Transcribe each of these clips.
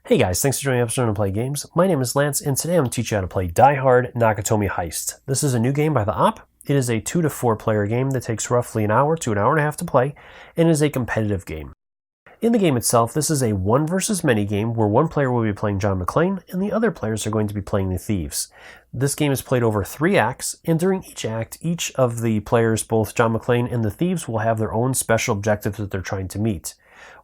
Hey guys, thanks for joining the episode of Play Games. My name is Lance, and today I'm going to teach you how to play Die Hard Nakatomi Heist. This is a new game by the Op. It is a 2 to 4 player game that takes roughly an hour to an hour and a half to play, and is a competitive game. In the game itself, this is a one versus many game where one player will be playing John McClane, and the other players are going to be playing the thieves. This game is played over 3 acts, and during each act, each of the players, both John McClane and the thieves, will have their own special objectives that they're trying to meet.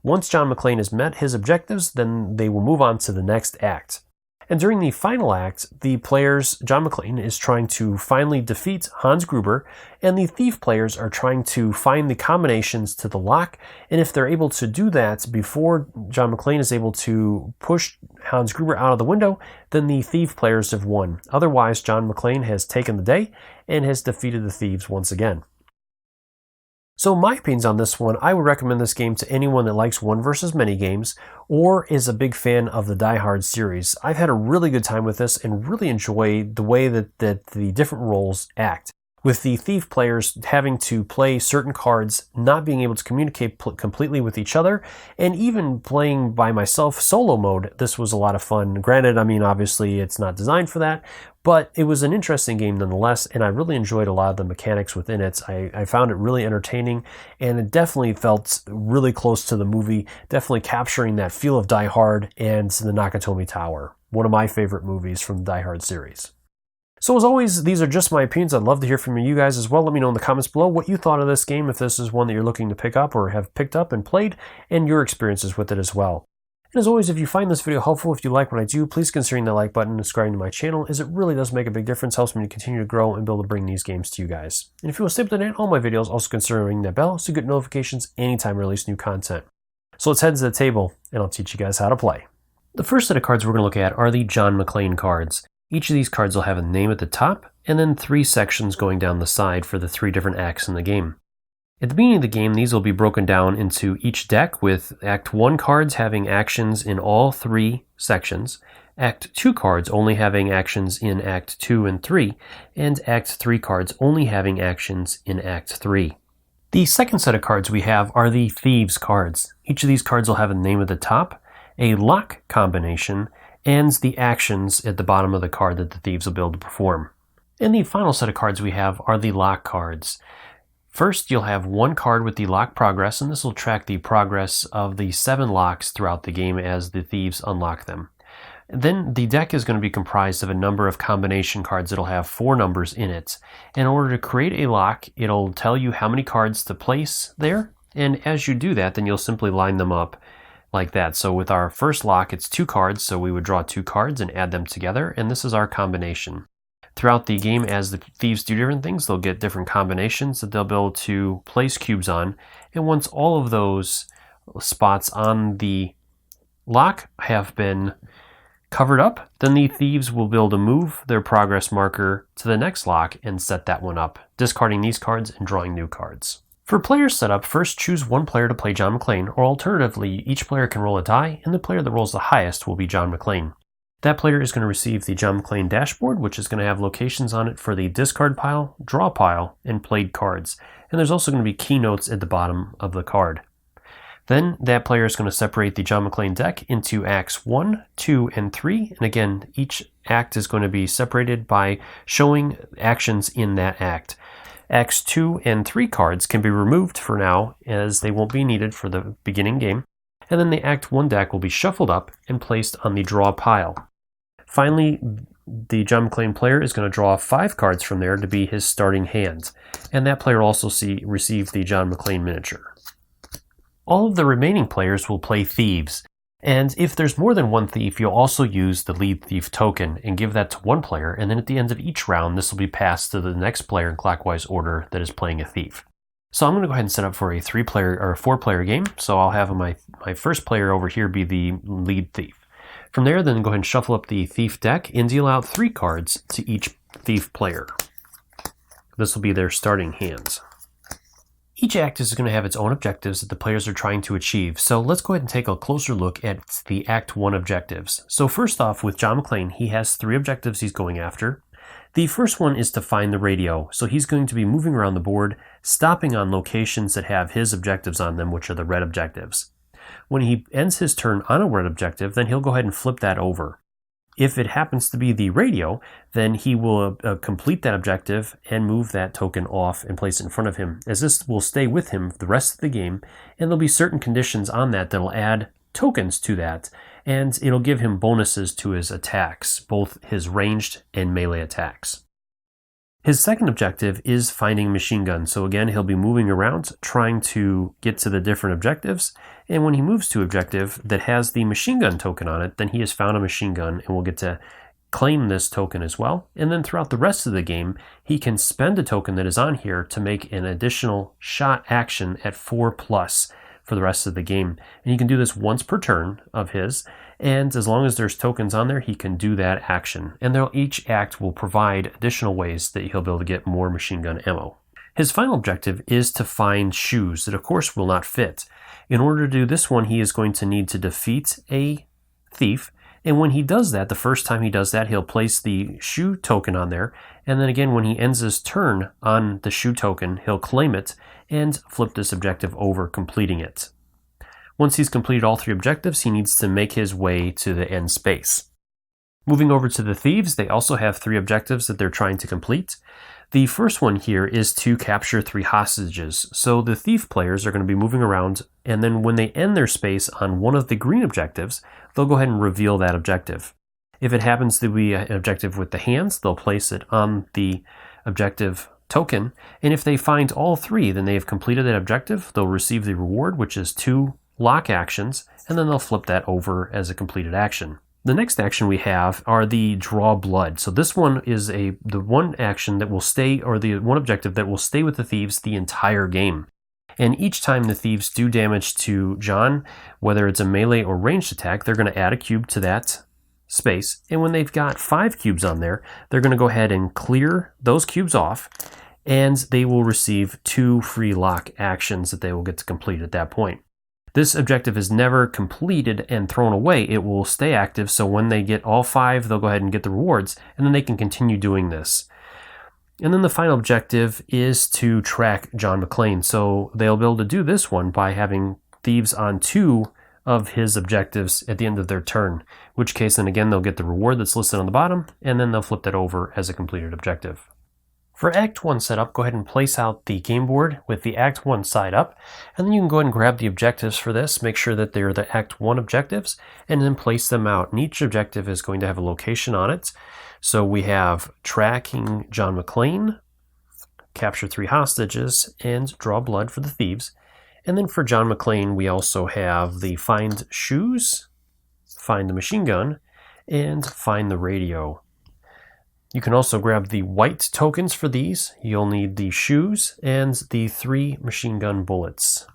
Once John McClane has met his objectives, then they will move on to the next act. And during the final act, the players, John McClane is trying to finally defeat Hans Gruber, and the thief players are trying to find the combinations to the lock, and if they're able to do that before John McClane is able to push Hans Gruber out of the window, then the thief players have won. Otherwise, John McClane has taken the day and has defeated the thieves once again. So my opinions on this one, I would recommend this game to anyone that likes one versus many games or is a big fan of the Die Hard series. I've had a really good time with this and really enjoy the way that the different roles act. With the thief players having to play certain cards, not being able to communicate completely with each other, and even playing by myself solo mode, this was a lot of fun. Granted, I mean, obviously it's not designed for that, but it was an interesting game nonetheless, and I really enjoyed a lot of the mechanics within it. I found it really entertaining, and it definitely felt really close to the movie, definitely capturing that feel of Die Hard and the Nakatomi Tower, one of my favorite movies from the Die Hard series. So as always, these are just my opinions. I'd love to hear from you guys as well. Let me know in the comments below what you thought of this game, if this is one that you're looking to pick up or have picked up and played, and your experiences with it as well. And as always, if you find this video helpful, if you like what I do, please consider the like button and subscribing to my channel, as it really does make a big difference, helps me to continue to grow and be able to bring these games to you guys. And if you want to stay up to date on all my videos, also consider ringing that bell so you get notifications anytime I release new content. So let's head to the table, and I'll teach you guys how to play. The first set of cards we're going to look at are the John McClane cards. Each of these cards will have a name at the top, and then 3 sections going down the side for the 3 different acts in the game. At the beginning of the game, these will be broken down into each deck, with Act 1 cards having actions in all 3 sections, Act 2 cards only having actions in Act 2 and 3, and Act 3 cards only having actions in Act 3. The second set of cards we have are the Thieves cards. Each of these cards will have a name at the top, a lock combination, and the actions at the bottom of the card that the thieves will be able to perform. And the final set of cards we have are the lock cards. First, you'll have 1 card with the lock progress, and this will track the progress of the 7 locks throughout the game as the thieves unlock them. Then the deck is going to be comprised of a number of combination cards that'll have 4 numbers in it. In order to create a lock, it'll tell you how many cards to place there, and as you do that, then you'll simply line them up like that. So with our first lock, it's 2 cards, so we would draw 2 cards and add them together, and this is our combination. Throughout the game, as the thieves do different things, they'll get different combinations that they'll be able to place cubes on, and once all of those spots on the lock have been covered up, then the thieves will be able to move their progress marker to the next lock and set that one up, discarding these cards and drawing new cards. For player setup, first choose 1 player to play John McClane, or alternatively, each player can roll a die, and the player that rolls the highest will be John McClane. That player is going to receive the John McClane dashboard, which is going to have locations on it for the discard pile, draw pile, and played cards. And there's also going to be keynotes at the bottom of the card. Then that player is going to separate the John McClane deck into acts 1, 2, and 3. And again, each act is going to be separated by showing actions in that act. Acts 2 and 3 cards can be removed for now, as they won't be needed for the beginning game. And then the Act 1 deck will be shuffled up and placed on the draw pile. Finally, the John McClane player is going to draw 5 cards from there to be his starting hand, and that player will also receive the John McClane miniature. All of the remaining players will play thieves, and if there's more than 1 thief, you'll also use the lead thief token and give that to 1 player, and then at the end of each round, this will be passed to the next player in clockwise order that is playing a thief. So I'm going to go ahead and set up for a 3-player or a 4-player game, so I'll have my first player over here be the lead thief. From there, then go ahead and shuffle up the thief deck and deal out 3 cards to each thief player. This will be their starting hands. Each act is going to have its own objectives that the players are trying to achieve, so let's go ahead and take a closer look at the Act 1 objectives. So first off, with John McClane, he has 3 objectives he's going after. The first one is to find the radio, so he's going to be moving around the board, stopping on locations that have his objectives on them, which are the red objectives. When he ends his turn on a red objective, then he'll go ahead and flip that over. If it happens to be the radio, then he will complete that objective and move that token off and place it in front of him, as this will stay with him the rest of the game, and there'll be certain conditions on that that'll add tokens to that, and it'll give him bonuses to his attacks, both his ranged and melee attacks. His second objective is finding machine guns. So again, he'll be moving around trying to get to the different objectives. And when he moves to an objective that has the machine gun token on it, then he has found a machine gun and will get to claim this token as well. And then throughout the rest of the game, he can spend a token that is on here to make an additional shot action at 4+ for the rest of the game. And he can do this once per turn of his. And as long as there's tokens on there, he can do that action. And each act will provide additional ways that he'll be able to get more machine gun ammo. His final objective is to find shoes that of course will not fit. In order to do this one, he is going to need to defeat a thief. And when he does that, the first time he does that, he'll place the shoe token on there. And then again, when he ends his turn on the shoe token, he'll claim it and flip this objective over, completing it. Once he's completed all 3 objectives, he needs to make his way to the end space. Moving over to the thieves, they also have 3 objectives that they're trying to complete. The first one here is to capture 3 hostages. So the thief players are going to be moving around, and then when they end their space on one of the green objectives, they'll go ahead and reveal that objective. If it happens to be an objective with the hands, they'll place it on the objective token, and if they find all 3, then they have completed that objective. They'll receive the reward, which is 2 lock actions, and then they'll flip that over as a completed action. The next action we have are the draw blood. So this one is the one action that will stay, or the one objective that will stay with the thieves the entire game. And each time the thieves do damage to John, whether it's a melee or ranged attack, they're going to add a cube to that space. And when they've got 5 cubes on there, they're going to go ahead and clear those cubes off, and they will receive 2 free lock actions that they will get to complete at that point. This objective is never completed and thrown away. It will stay active, so when they get all 5, they'll go ahead and get the rewards, and then they can continue doing this. And then the final objective is to track John McClane. So they'll be able to do this one by having thieves on 2 of his objectives at the end of their turn, in which case then again they'll get the reward that's listed on the bottom, and then they'll flip that over as a completed objective. For Act 1 setup, go ahead and place out the game board with the Act 1 side up, and then you can go ahead and grab the objectives for this, make sure that they're the Act 1 objectives, and then place them out. And each objective is going to have a location on it. So we have tracking John McClane, capture 3 hostages, and draw blood for the thieves. And then for John McClane, we also have the find shoes, find the machine gun, and find the radio. You can also grab the white tokens for these. You'll need the shoes and the 3 machine gun bullets.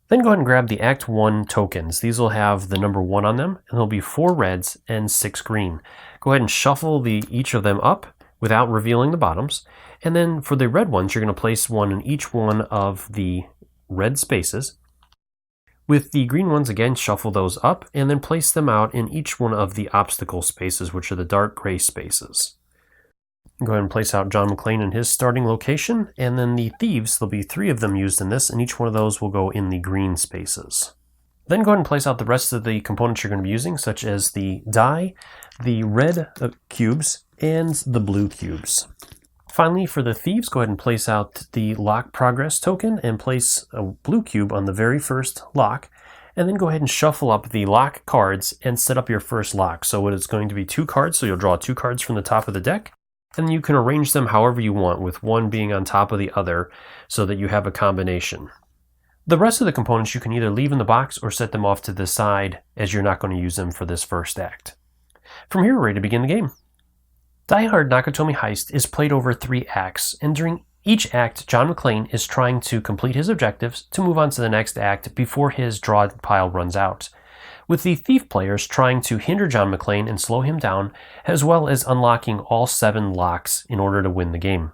Then go ahead and grab the Act 1 tokens. These will have the number 1 on them, and there'll be 4 reds and 6 green. Go ahead and shuffle each of them up without revealing the bottoms. And then for the red ones, you're going to place one in each one of the red spaces. With the green ones, again, shuffle those up and then place them out in each one of the obstacle spaces, which are the dark gray spaces. Go ahead and place out John McClane in his starting location, and then the thieves, there'll be 3 of them used in this, and each one of those will go in the green spaces. Then go ahead and place out the rest of the components you're going to be using, such as the die, the red cubes, and the blue cubes. Finally, for the thieves, go ahead and place out the lock progress token and place a blue cube on the very first lock, and then go ahead and shuffle up the lock cards and set up your first lock. So it's going to be 2 cards, so you'll draw 2 cards from the top of the deck. And you can arrange them however you want, with one being on top of the other so that you have a combination. The rest of the components you can either leave in the box or set them off to the side, as you're not going to use them for this first act. From here, we're ready to begin the game. Die Hard Nakatomi Heist is played over 3 acts, and during each act, John McClane is trying to complete his objectives to move on to the next act before his draw pile runs out, with the thief players trying to hinder John McClane and slow him down, as well as unlocking all 7 locks in order to win the game.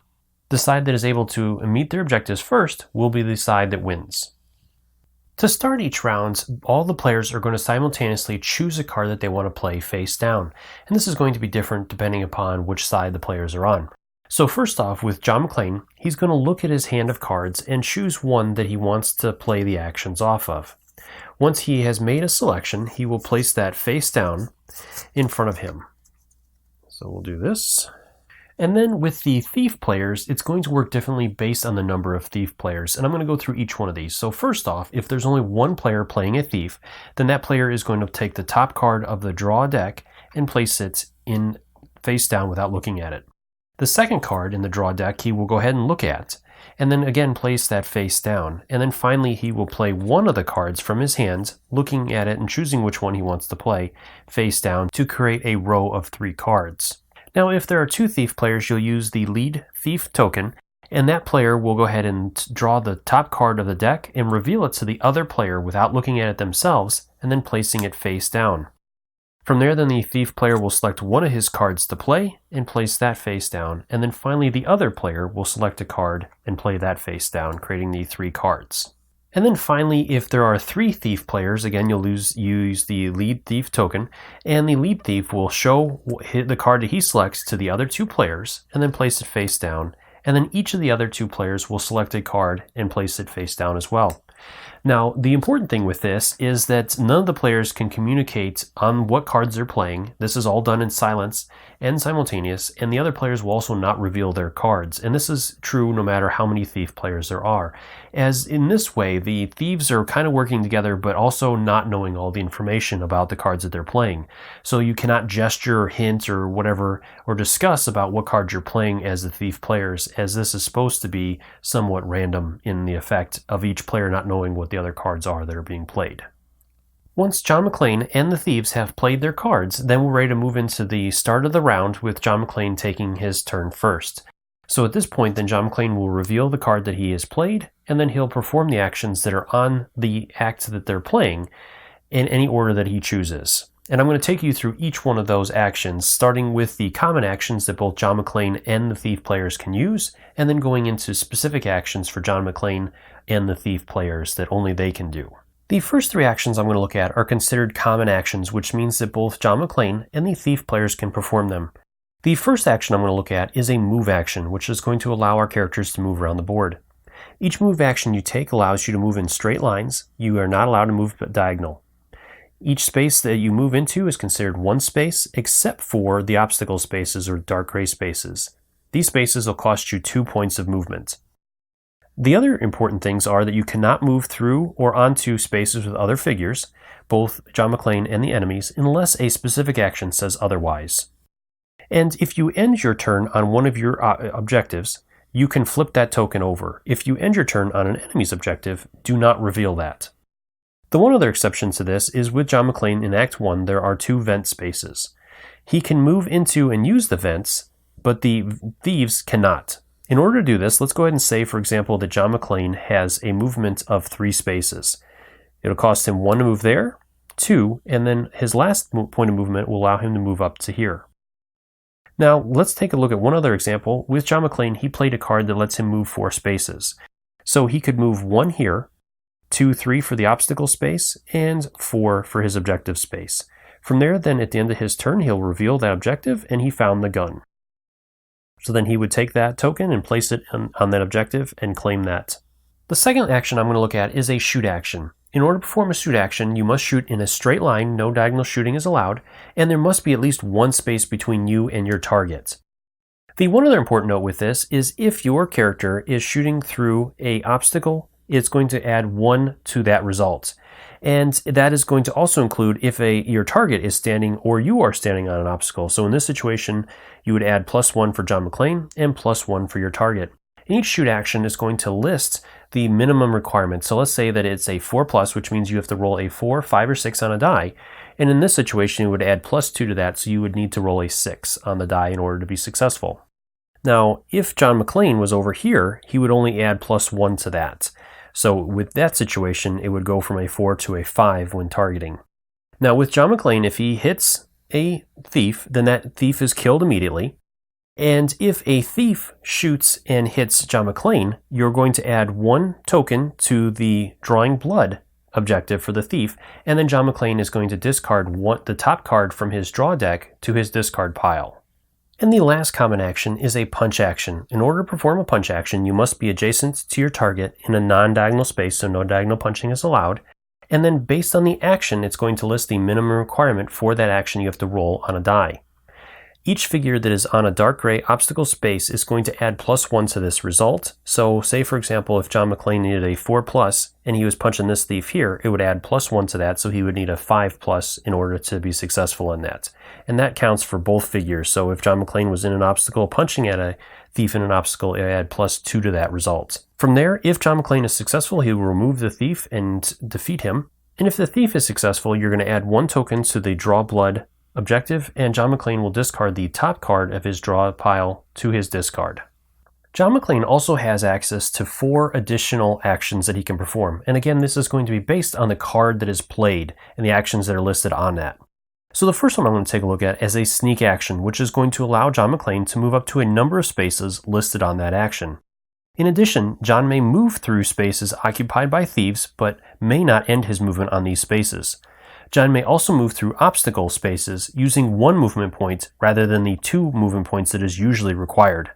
The side that is able to meet their objectives first will be the side that wins. To start each round, all the players are going to simultaneously choose a card that they want to play face down, and this is going to be different depending upon which side the players are on. So first off, with John McClane, he's going to look at his hand of cards and choose one that he wants to play the actions off of. Once he has made a selection, he will place that face down in front of him. So we'll do this. And then with the thief players, it's going to work differently based on the number of thief players. And I'm going to go through each one of these. So first off, if there's only one player playing a thief, then that player is going to take the top card of the draw deck and place it in face down without looking at it. The second card in the draw deck he will go ahead and look at, and then again place that face down. And then finally he will play one of the cards from his hand, looking at it and choosing which one he wants to play, face down, to create a row of 3 cards. Now, if there are 2 thief players, you'll use the lead thief token, and that player will go ahead and draw the top card of the deck and reveal it to the other player without looking at it themselves, and then placing it face down. From there, then the thief player will select one of his cards to play and place that face down, and then finally the other player will select a card and play that face down, creating the 3 cards. And then finally, if there are 3 thief players, again, you'll use the lead thief token, and the lead thief will show the card that he selects to the other 2 players, and then place it face down. And then each of the other 2 players will select a card and place it face down as well. Now, the important thing with this is that none of the players can communicate on what cards they're playing. This is all done in silence and simultaneous, and the other players will also not reveal their cards. And this is true no matter how many thief players there are, as in this way, the thieves are kind of working together, but also not knowing all the information about the cards that they're playing. So you cannot gesture, hint, or whatever, or discuss about what cards you're playing as the thief players, as this is supposed to be somewhat random in the effect of each player not knowing what the other cards are that are being played. Once John McClane and the thieves have played their cards, then we're ready to move into the start of the round with John McClane taking his turn first. So at this point, then John McClane will reveal the card that he has played, and then he'll perform the actions that are on the act that they're playing in any order that he chooses. And I'm going to take you through each one of those actions, starting with the common actions that both John McClane and the thief players can use, and then going into specific actions for John McClane and the thief players that only they can do. The first 3 actions I'm going to look at are considered common actions, which means that both John McClane and the thief players can perform them. The first action I'm going to look at is a move action, which is going to allow our characters to move around the board. Each move action you take allows you to move in straight lines. You are not allowed to move diagonal. Each space that you move into is considered one space, except for the obstacle spaces or dark gray spaces. These spaces will cost you 2 points of movement. The other important things are that you cannot move through or onto spaces with other figures, both John McClane and the enemies, unless a specific action says otherwise. And if you end your turn on one of your objectives, you can flip that token over. If you end your turn on an enemy's objective, do not reveal that. The one other exception to this is with John McClane in Act 1, there are 2 vent spaces. He can move into and use the vents, but the thieves cannot. In order to do this, let's go ahead and say, for example, that John McClane has a movement of 3 spaces. It'll cost him 1 to move there, 2, and then his last point of movement will allow him to move up to here. Now, let's take a look at one other example. With John McClane, he played a card that lets him move 4 spaces. So he could move 1 here, 2, 3 for the obstacle space, and 4 for his objective space. From there, then at the end of his turn, he'll reveal that objective, and he found the gun. So then he would take that token and place it on that objective and claim that. The second action I'm going to look at is a shoot action. In order to perform a shoot action, you must shoot in a straight line, no diagonal shooting is allowed, and there must be at least 1 space between you and your target. The one other important note with this is if your character is shooting through an obstacle, it's going to add 1 to that result. And that is going to also include if your target is standing or you are standing on an obstacle. So in this situation, you would add +1 for John McClane and +1 for your target. And each shoot action is going to list the minimum requirement. So let's say that it's a 4+, which means you have to roll a 4, 5, or 6 on a die. And in this situation, you would add +2 to that, so you would need to roll a 6 on the die in order to be successful. Now, if John McClane was over here, he would only add +1 to that. So with that situation, it would go from a 4 to a 5 when targeting. Now with John McClane, if he hits a thief, then that thief is killed immediately. And if a thief shoots and hits John McClane, you're going to add 1 token to the drawing blood objective for the thief, and then John McClane is going to discard the top card from his draw deck to his discard pile. And the last common action is a punch action. In order to perform a punch action, you must be adjacent to your target in a non-diagonal space, so no diagonal punching is allowed, And then based on the action, it's going to list the minimum requirement for that action you have to roll on a die. Each figure that is on a dark gray obstacle space is going to add +1 to this result. So say, for example, if John McClane needed a 4+ and he was punching this thief here, it would add +1 to that, so he would need a 5+ in order to be successful in that. And that counts for both figures. So if John McClane was in an obstacle punching at a thief in an obstacle, it would add +2 to that result. From there, if John McClane is successful, he will remove the thief and defeat him. And if the thief is successful, you're going to add 1 token to the draw blood objective, and John McClane will discard the top card of his draw pile to his discard. John McClane also has access to 4 additional actions that he can perform, and again, this is going to be based on the card that is played and the actions that are listed on that. So the first one I'm going to take a look at is a sneak action, which is going to allow John McClane to move up to a number of spaces listed on that action. In addition, John may move through spaces occupied by thieves, but may not end his movement on these spaces. John may also move through obstacle spaces using 1 movement point rather than the 2 movement points that is usually required.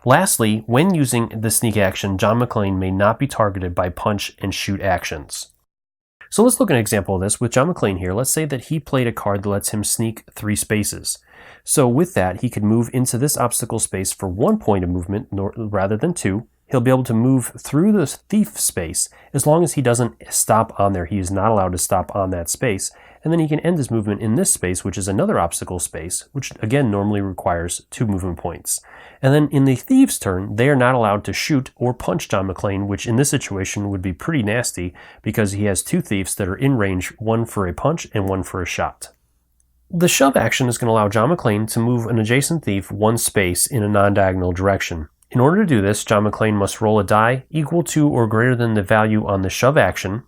Lastly, when using the sneak action, John McClane may not be targeted by punch and shoot actions. So let's look at an example of this with John McClane here. Let's say that he played a card that lets him sneak 3 spaces. So with that, he could move into this obstacle space for 1 point of movement rather than 2. He'll be able to move through the thief space as long as he doesn't stop on there. He is not allowed to stop on that space. And then he can end his movement in this space, which is another obstacle space, which again normally requires 2 movement points. And then in the thieves' turn, they are not allowed to shoot or punch John McClane, which in this situation would be pretty nasty because he has 2 thieves that are in range, 1 for a punch and 1 for a shot. The shove action is going to allow John McClane to move an adjacent thief 1 space in a non-diagonal direction. In order to do this, John McClane must roll a die equal to or greater than the value on the shove action,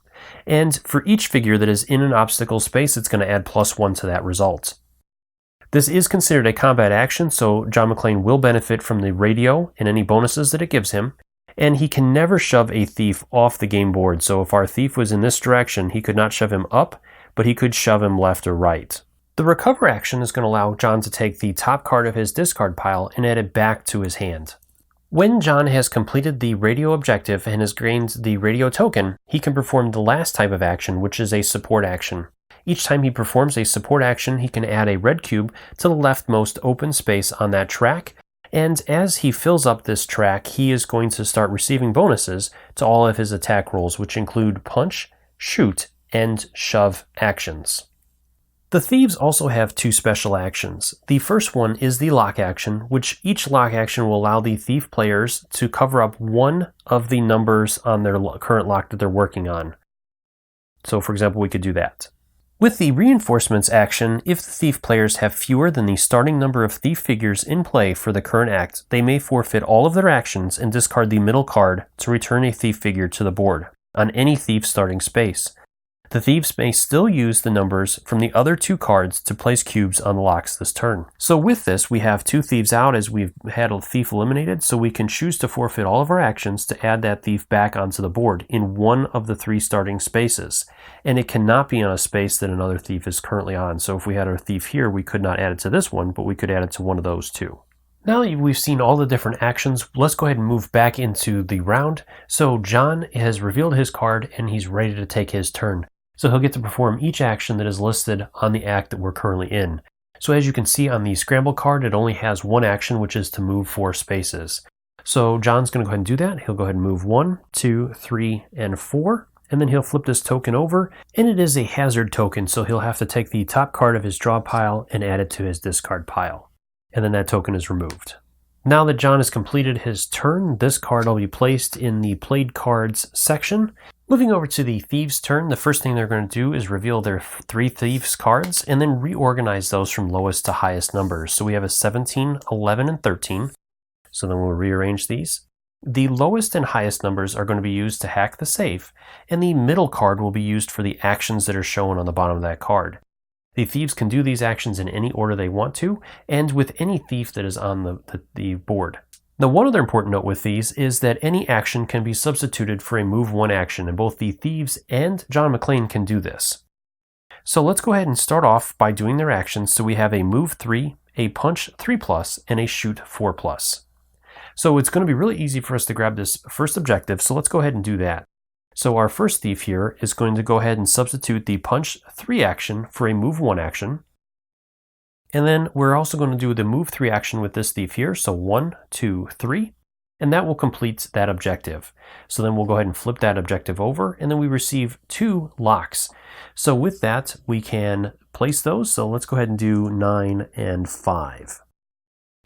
and for each figure that is in an obstacle space, it's going to add +1 to that result. This is considered a combat action, so John McClane will benefit from the radio and any bonuses that it gives him, and he can never shove a thief off the game board. So if our thief was in this direction, he could not shove him up, but he could shove him left or right. The recover action is going to allow John to take the top card of his discard pile and add it back to his hand. When John has completed the radio objective and has gained the radio token, he can perform the last type of action, which is a support action. Each time he performs a support action, he can add a red cube to the leftmost open space on that track, and as he fills up this track, he is going to start receiving bonuses to all of his attack rolls, which include punch, shoot, and shove actions. The thieves also have 2 special actions. The first one is the lock action, which each lock action will allow the thief players to cover up 1 of the numbers on their current lock that they're working on. So for example, we could do that. With the reinforcements action, if the thief players have fewer than the starting number of thief figures in play for the current act, they may forfeit all of their actions and discard the middle card to return a thief figure to the board on any thief starting space. The thieves may still use the numbers from the other 2 cards to place cubes on the locks this turn. So with this, we have 2 thieves out as we've had a thief eliminated, so we can choose to forfeit all of our actions to add that thief back onto the board in 1 of the 3 starting spaces. And it cannot be on a space that another thief is currently on. So if we had our thief here, we could not add it to this one, but we could add it to one of those 2. Now that we've seen all the different actions, let's go ahead and move back into the round. So John has revealed his card and he's ready to take his turn. So he'll get to perform each action that is listed on the act that we're currently in. So as you can see on the scramble card, it only has 1 action, which is to move 4 spaces. So John's going to go ahead and do that. He'll go ahead and move 1, 2, 3, and 4. And then he'll flip this token over, and it is a hazard token, so he'll have to take the top card of his draw pile and add it to his discard pile. And then that token is removed. Now that John has completed his turn, this card will be placed in the played cards section. Moving over to the thieves' turn, the first thing they're going to do is reveal their 3 thieves cards and then reorganize those from lowest to highest numbers. So we have a 17, 11, and 13. So then we'll rearrange these. The lowest and highest numbers are going to be used to hack the safe, and the middle card will be used for the actions that are shown on the bottom of that card. The thieves can do these actions in any order they want to, and with any thief that is on the board. Now, one other important note with these is that any action can be substituted for a move 1 action, and both the thieves and John McClane can do this. So let's go ahead and start off by doing their actions. So we have a move 3, a punch 3+, and a shoot 4+. So it's going to be really easy for us to grab this first objective, so let's go ahead and do that. So our first thief here is going to go ahead and substitute the punch 3 action for a move 1 action. And then we're also going to do the move 3 action with this thief here. So 1, 2, 3. And that will complete that objective. So then we'll go ahead and flip that objective over, and then we receive 2 locks. So with that, we can place those. So let's go ahead and do 9 and 5.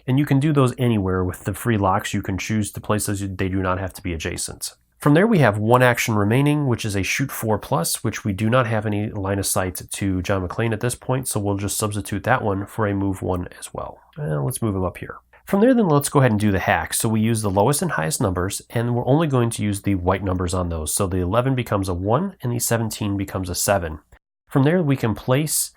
And you can do those anywhere with the free locks. You can choose to place those. They do not have to be adjacent. From there, we have 1 action remaining, which is a shoot 4+, which we do not have any line of sight to John McClane at this point. So we'll just substitute that one for a move 1 as well. Let's move him up here. From there, then let's go ahead and do the hack. So we use the lowest and highest numbers, and we're only going to use the white numbers on those. So the 11 becomes a 1, and the 17 becomes a 7. From there, we can place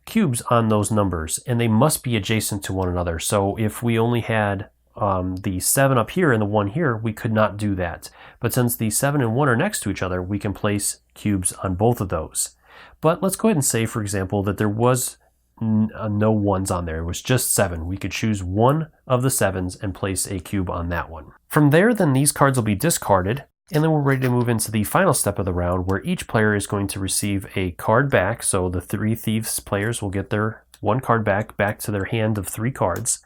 cubes on those numbers, and they must be adjacent to one another. So if we only had the 7 up here and the 1 here, we could not do that. But since the 7 and 1 are next to each other, we can place cubes on both of those. But let's go ahead and say, for example, that there was no 1s on there. It was just 7. We could choose one of the 7s and place a cube on that one. From there, then these cards will be discarded, and then we're ready to move into the final step of the round, where each player is going to receive a card back. So the 3 thieves players will get their 1 card back to their hand of 3 cards.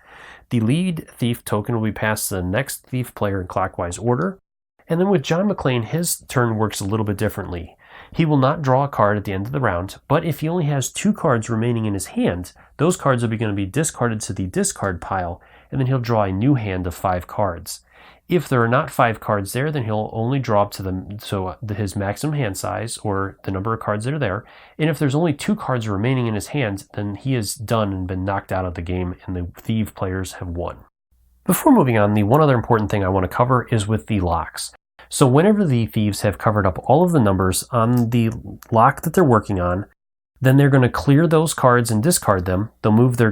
The lead thief token will be passed to the next thief player in clockwise order. And then with John McClane, his turn works a little bit differently. He will not draw a card at the end of the round, but if he only has 2 cards remaining in his hand, those cards are going to be discarded to the discard pile, and then he'll draw a new hand of 5 cards. If there are not 5 cards there, then he'll only draw up to his maximum hand size, or the number of cards that are there. And if there's only 2 cards remaining in his hand, then he is done and been knocked out of the game, and the thief players have won. Before moving on, the one other important thing I want to cover is with the locks. So whenever the thieves have covered up all of the numbers on the lock that they're working on, then they're going to clear those cards and discard them. They'll move their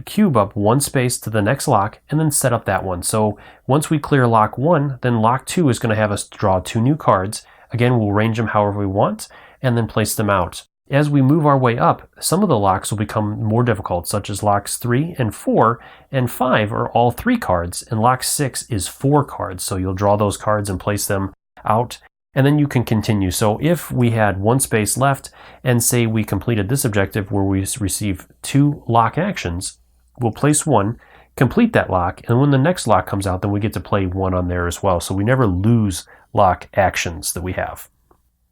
cube up 1 space to the next lock and then set up that one. So once we clear lock 1, then lock 2 is going to have us draw 2 new cards. Again, we'll arrange them however we want and then place them out. As we move our way up, some of the locks will become more difficult, such as locks 3 and 4 and 5 are all 3 cards, and lock 6 is 4 cards. So you'll draw those cards and place them out, and then you can continue. So if we had 1 space left, and say we completed this objective where we receive 2 lock actions, we'll place 1, complete that lock, and when the next lock comes out, then we get to play 1 on there as well. So we never lose lock actions that we have.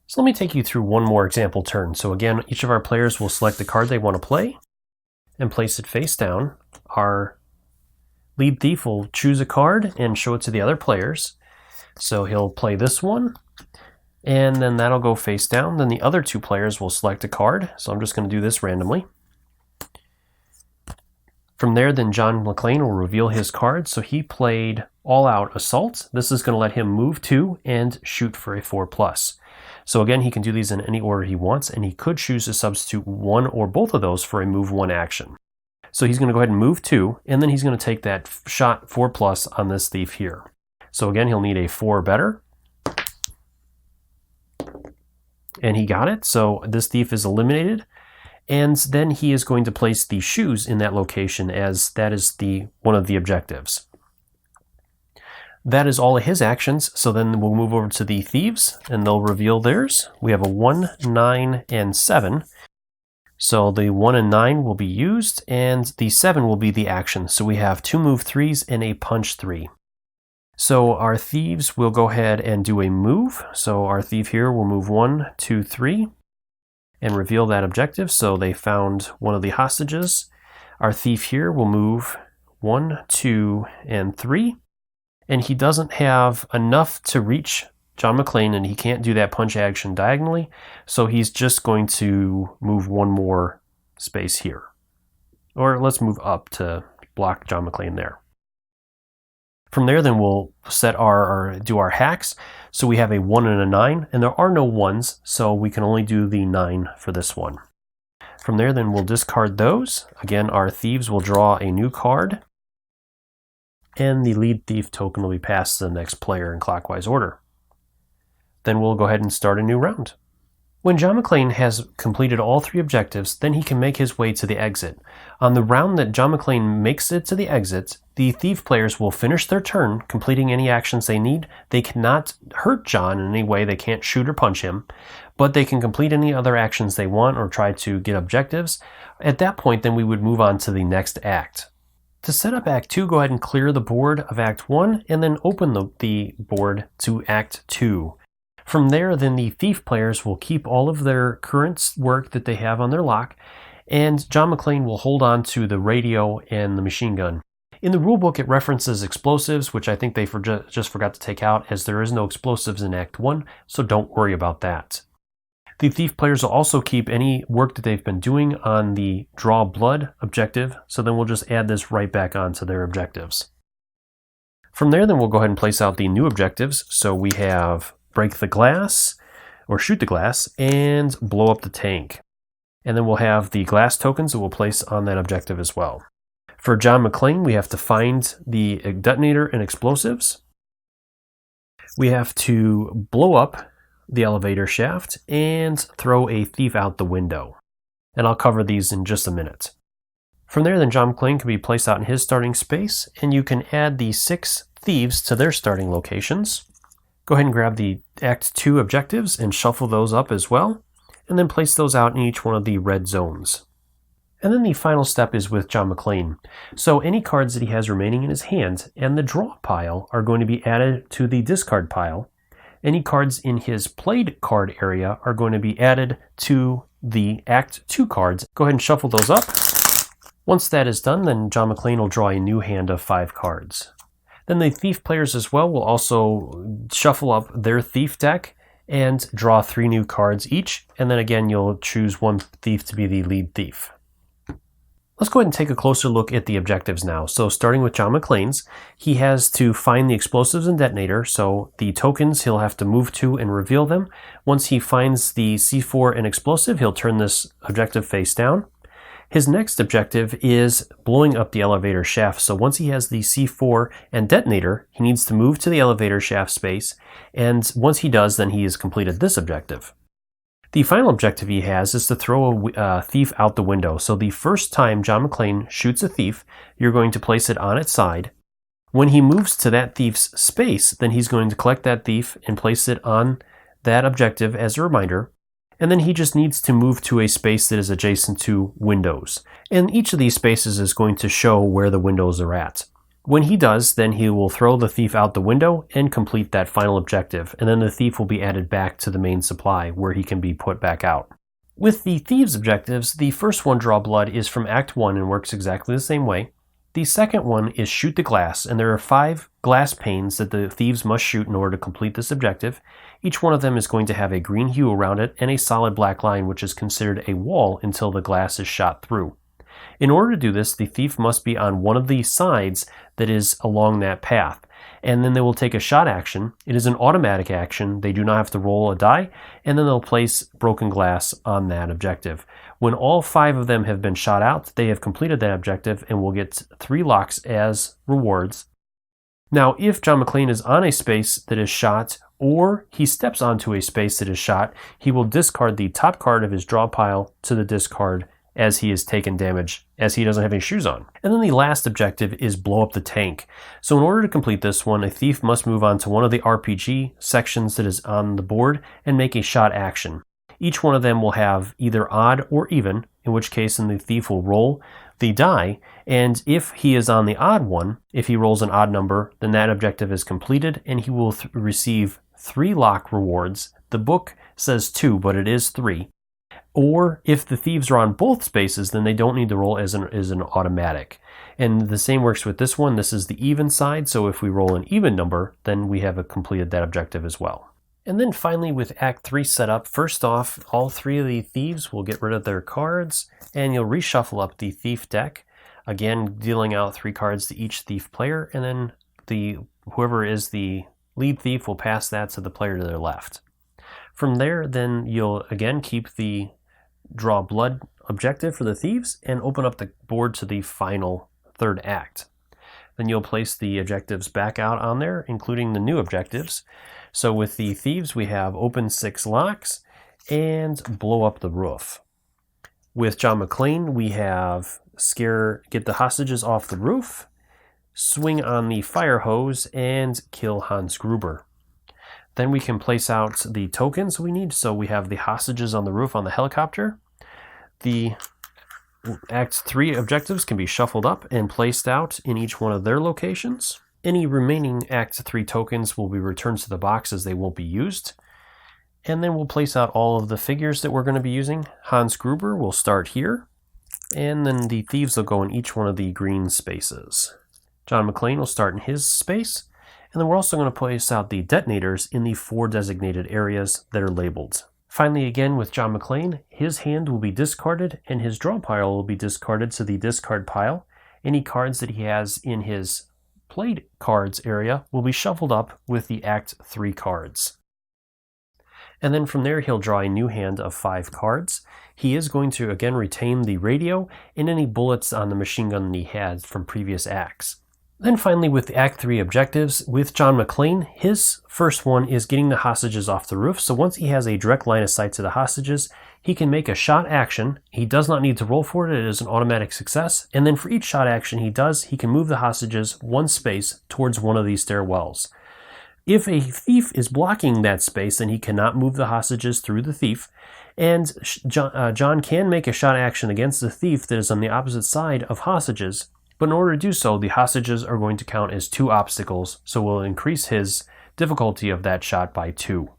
So let me take you through one more example turn. So again, each of our players will select the card they want to play and place it face down. Our lead thief will choose a card and show it to the other players. So he'll play this one, and then that'll go face down. Then the other 2 players will select a card. So I'm just going to do this randomly. From there, then John McClane will reveal his card. So he played All Out Assault. This is going to let him move 2 and shoot for a 4+. So again, he can do these in any order he wants, and he could choose to substitute 1 or both of those for a move 1 action. So he's going to go ahead and move 2, and then he's going to take that shot 4+ on this thief here. So again, he'll need a 4 or better. And he got it, so this thief is eliminated. And then he is going to place the shoes in that location, as that is one of the objectives. That is all of his actions, so then we'll move over to the thieves, and they'll reveal theirs. We have a 1, 9, and 7. So the 1 and 9 will be used, and the 7 will be the action. So we have 2 move 3s and a punch 3. So our thieves will go ahead and do a move. So our thief here will move 1, 2, 3, and reveal that objective. So they found one of the hostages. Our thief here will move 1, 2, and 3. And he doesn't have enough to reach John McClane, and he can't do that punch action diagonally, so he's just going to move 1 more space here. Or let's move up to block John McClane there. From there, then we'll set do our hacks. So we have a 1 and a 9, and there are no 1s, so we can only do the 9 for this one. From there, then we'll discard those. Again, our thieves will draw a new card, and the lead thief token will be passed to the next player in clockwise order. Then we'll go ahead and start a new round. When John McClane has completed all 3 objectives, then he can make his way to the exit. On the round that John McClane makes it to the exit, the thief players will finish their turn, completing any actions they need. They cannot hurt John in any way, they can't shoot or punch him, but they can complete any other actions they want or try to get objectives. At that point, then we would move on to the next act. To set up Act 2, go ahead and clear the board of Act 1, and then open the board to Act 2. From there, then the thief players will keep all of their current work that they have on their lock, and John McClane will hold on to the radio and the machine gun. In the rulebook, it references explosives, which I think they just forgot to take out, as there is no explosives in Act 1, so don't worry about that. The thief players will also keep any work that they've been doing on the Draw Blood objective, so then we'll just add this right back onto their objectives. From there, then we'll go ahead and place out the new objectives. So we have break the glass, or shoot the glass, and blow up the tank. And then we'll have the glass tokens that we'll place on that objective as well. For John McClane, we have to find the detonator and explosives. We have to blow up the elevator shaft and throw a thief out the window. And I'll cover these in just a minute. From there, then John McClane can be placed out in his starting space, and you can add the 6 thieves to their starting locations. Go ahead and grab the Act 2 objectives and shuffle those up as well, and then place those out in each one of the red zones. And then the final step is with John McClane. So any cards that he has remaining in his hand and the draw pile are going to be added to the discard pile. Any cards in his played card area are going to be added to the Act 2 cards. Go ahead and shuffle those up. Once that is done, then John McClane will draw a new hand of 5 cards. Then the thief players as well will also shuffle up their thief deck and draw 3 new cards each, and then again you'll choose one thief to be the lead thief. Let's go ahead and take a closer look at the objectives now. So starting with John McClane's, he has to find the explosives and detonator, so the tokens he'll have to move to and reveal them. Once he finds the C4 and explosive, he'll turn this objective face down. His next objective is blowing up the elevator shaft. So once he has the C4 and detonator, he needs to move to the elevator shaft space, and once he does, then he has completed this objective. The final objective he has is to throw a thief out the window. So the first time John McClane shoots a thief, you're going to place it on its side. When he moves to that thief's space, then he's going to collect that thief and place it on that objective as a reminder. And then he just needs to move to a space that is adjacent to windows. And each of these spaces is going to show where the windows are at. When he does, then he will throw the thief out the window and complete that final objective. And then the thief will be added back to the main supply where he can be put back out. With the thieves' objectives, the first one, Draw Blood, is from Act 1 and works exactly the same way. The second one is Shoot the Glass, and there are 5 glass panes that the thieves must shoot in order to complete this objective. Each one of them is going to have a green hue around it and a solid black line, which is considered a wall until the glass is shot through. In order to do this, the thief must be on one of the sides that is along that path, and then they will take a shot action. It is an automatic action. They do not have to roll a die, and then they'll place broken glass on that objective. When all 5 of them have been shot out, they have completed that objective and will get 3 locks as rewards. Now, if John McClane is on a space that is shot, or he steps onto a space that is shot, he will discard the top card of his draw pile to the discard as he has taken damage, as he doesn't have any shoes on. And then the last objective is Blow Up the Tank. So in order to complete this one, a thief must move on to one of the RPG sections that is on the board and make a shot action. Each one of them will have either odd or even, in which case then the thief will roll the die, and if he is on the odd one, if he rolls an odd number, then that objective is completed and he will receive 3 lock rewards. The book says 2, but it is 3. Or if the thieves are on both spaces, then they don't need to roll as an automatic. And the same works with this one. This is the even side, so if we roll an even number, then we have completed that objective as well. And then finally with Act 3 set up, first off, all 3 of the thieves will get rid of their cards, and you'll reshuffle up the thief deck, again dealing out 3 cards to each thief player, and then whoever is the lead thief will pass that to the player to their left. From there, then you'll again keep the Draw Blood objective for the thieves and open up the board to the final 3rd act. Then you'll place the objectives back out on there, including the new objectives. So with the thieves, we have open 6 locks, and blow up the roof. With John McClane, we have get the hostages off the roof, swing on the fire hose, and kill Hans Gruber. Then we can place out the tokens we need. So we have the hostages on the roof on the helicopter. The Act 3 objectives can be shuffled up and placed out in each one of their locations. Any remaining Act 3 tokens will be returned to the box as they won't be used. And then we'll place out all of the figures that we're going to be using. Hans Gruber will start here, and then the thieves will go in each one of the green spaces. John McClane will start in his space, and then we're also going to place out the detonators in the 4 designated areas that are labeled. Finally, again with John McClane, his hand will be discarded and his draw pile will be discarded to the discard pile. Any cards that he has in his played cards area will be shuffled up with the Act 3 cards. And then from there, he'll draw a new hand of 5 cards. He is going to again retain the radio and any bullets on the machine gun that he had from previous acts. Then finally, with the Act 3 objectives, with John McClane, his first one is getting the hostages off the roof. So once he has a direct line of sight to the hostages, he can make a shot action. He does not need to roll for it. It is an automatic success. And then for each shot action he does, he can move the hostages 1 space towards one of these stairwells. If a thief is blocking that space, then he cannot move the hostages through the thief. And John can make a shot action against the thief that is on the opposite side of hostages. But in order to do so, the hostages are going to count as 2 obstacles, so we'll increase his difficulty of that shot by 2.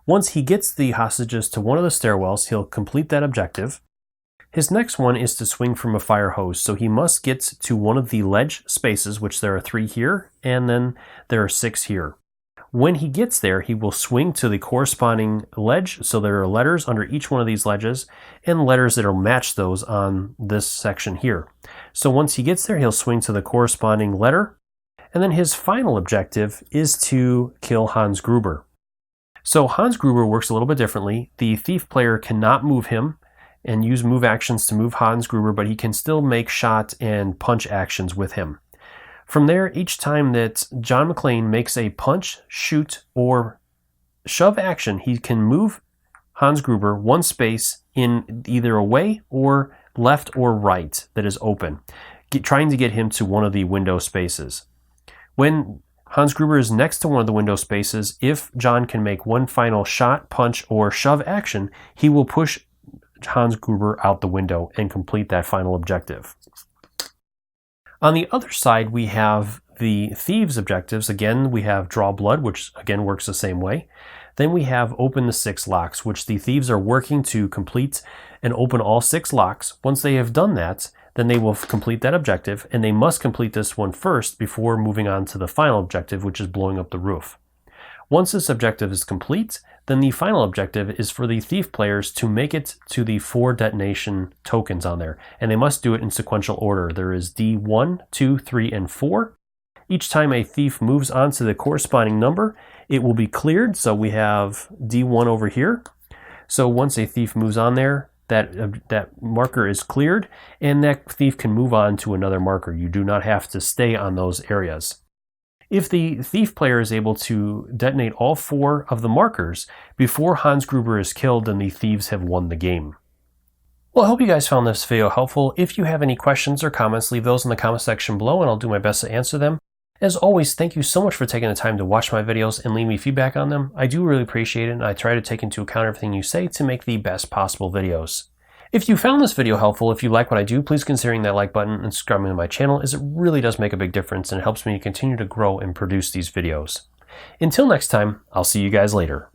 Once he gets the hostages to one of the stairwells, he'll complete that objective. His next one is to swing from a fire hose, so he must get to one of the ledge spaces, which there are 3 here, and then there are 6 here. When he gets there, he will swing to the corresponding ledge, so there are letters under each one of these ledges, and letters that will match those on this section here. So once he gets there, he'll swing to the corresponding letter, and then his final objective is to kill Hans Gruber. So Hans Gruber works a little bit differently. The thief player cannot move him and use move actions to move Hans Gruber, but he can still make shot and punch actions with him. From there, each time that John McClane makes a punch, shoot, or shove action, he can move Hans Gruber 1 space in either away or left or right that is open, trying to get him to one of the window spaces. When Hans Gruber is next to one of the window spaces, if John can make 1 final shot, punch, or shove action, he will push Hans Gruber out the window and complete that final objective. On the other side, we have the thieves' objectives. Again, we have draw blood, which again works the same way. Then we have open the 6 locks, which the thieves are working to complete and open all 6 locks. Once they have done that, then they will complete that objective, and they must complete this one first before moving on to the final objective, which is blowing up the roof. Once this objective is complete, then the final objective is for the thief players to make it to the 4 detonation tokens on there, and they must do it in sequential order. There is D1, 2, 3, and 4. Each time a thief moves on to the corresponding number, it will be cleared. So we have D1 over here. So once a thief moves on there, that marker is cleared, and that thief can move on to another marker. You do not have to stay on those areas. If the thief player is able to detonate all 4 of the markers before Hans Gruber is killed, then the thieves have won the game. Well, I hope you guys found this video helpful. If you have any questions or comments, leave those in the comment section below and I'll do my best to answer them. As always, thank you so much for taking the time to watch my videos and leave me feedback on them. I do really appreciate it, and I try to take into account everything you say to make the best possible videos. If you found this video helpful, if you like what I do, please consider hitting that like button and subscribing to my channel, as it really does make a big difference and it helps me to continue to grow and produce these videos. Until next time, I'll see you guys later.